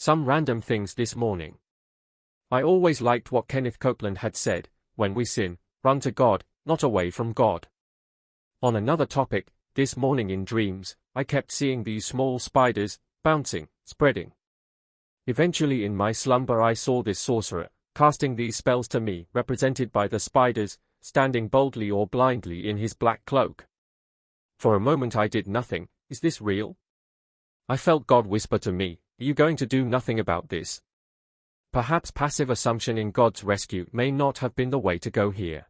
Some random things this morning. I always liked what Kenneth Copeland had said, when we sin, run to God, not away from God. On another topic, this morning in dreams, I kept seeing these small spiders, bouncing, spreading. Eventually in my slumber I saw this sorcerer, casting these spells to me, represented by the spiders, standing boldly or blindly in his black cloak. For a moment I did nothing. Is this real? I felt God whisper to me, are you going to do nothing about this? Perhaps passive assumption in God's rescue may not have been the way to go here.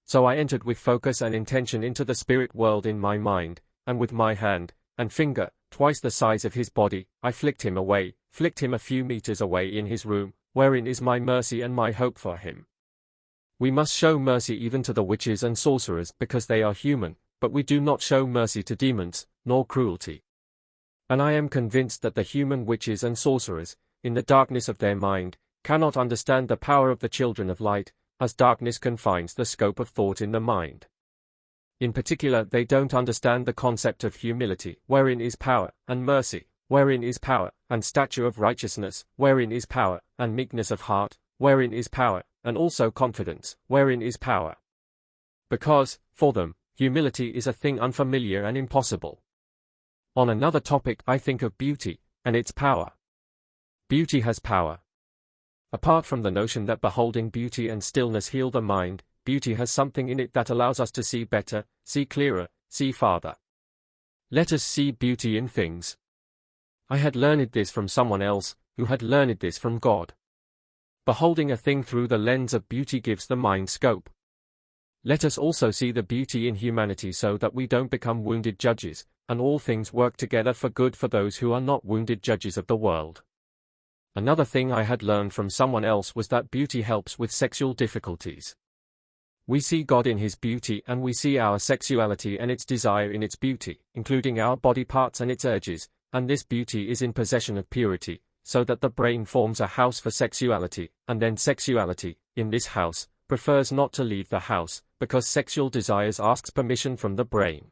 So I entered with focus and intention into the spirit world in my mind, and with my hand and finger, twice the size of his body, I flicked him a few meters away in his room, wherein is my mercy and my hope for him. We must show mercy even to the witches and sorcerers because they are human, but we do not show mercy to demons, nor cruelty. And I am convinced that the human witches and sorcerers, in the darkness of their mind, cannot understand the power of the children of light, as darkness confines the scope of thought in the mind. In particular, they don't understand the concept of humility, wherein is power, and mercy, wherein is power, and stature of righteousness, wherein is power, and meekness of heart, wherein is power, and also confidence, wherein is power. Because, for them, humility is a thing unfamiliar and impossible. On another topic, I think of beauty, and its power. Beauty has power. Apart from the notion that beholding beauty and stillness heal the mind, beauty has something in it that allows us to see better, see clearer, see farther. Let us see beauty in things. I had learned this from someone else, who had learned this from God. Beholding a thing through the lens of beauty gives the mind scope. Let us also see the beauty in humanity so that we don't become wounded judges, and all things work together for good for those who are not wounded judges of the world. Another thing I had learned from someone else was that beauty helps with sexual difficulties. We see God in his beauty and we see our sexuality and its desire in its beauty, including our body parts and its urges, and this beauty is in possession of purity, so that the brain forms a house for sexuality, and then sexuality, in this house, prefers not to leave the house, because sexual desires asks permission from the brain.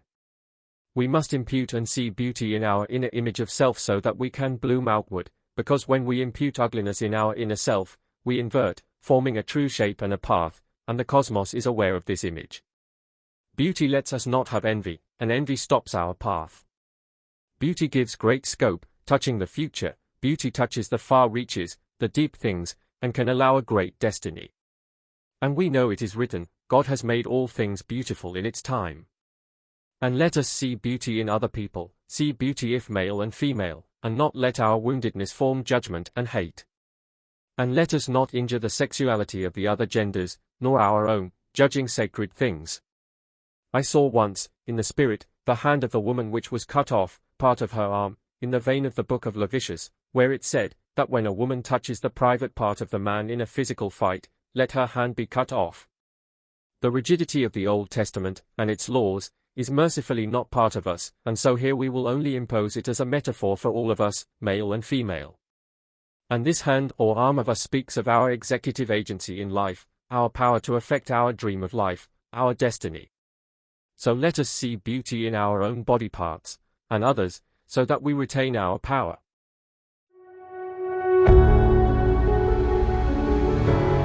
We must impute and see beauty in our inner image of self so that we can bloom outward, because when we impute ugliness in our inner self, we invert, forming a true shape and a path, and the cosmos is aware of this image. Beauty lets us not have envy, and envy stops our path. Beauty gives great scope, touching the future, beauty touches the far reaches, the deep things, and can allow a great destiny. And we know it is written, God has made all things beautiful in its time. And let us see beauty in other people, see beauty if male and female, and not let our woundedness form judgment and hate. And let us not injure the sexuality of the other genders, nor our own, judging sacred things. I saw once, in the spirit, the hand of the woman which was cut off, part of her arm, in the vein of the book of Leviticus, where it said, that when a woman touches the private part of the man in a physical fight, let her hand be cut off. The rigidity of the Old Testament, and its laws, is mercifully not part of us, and so here we will only impose it as a metaphor for all of us, male and female. And this hand or arm of us speaks of our executive agency in life, our power to affect our dream of life, our destiny. So let us see beauty in our own body parts, and others, so that we retain our power.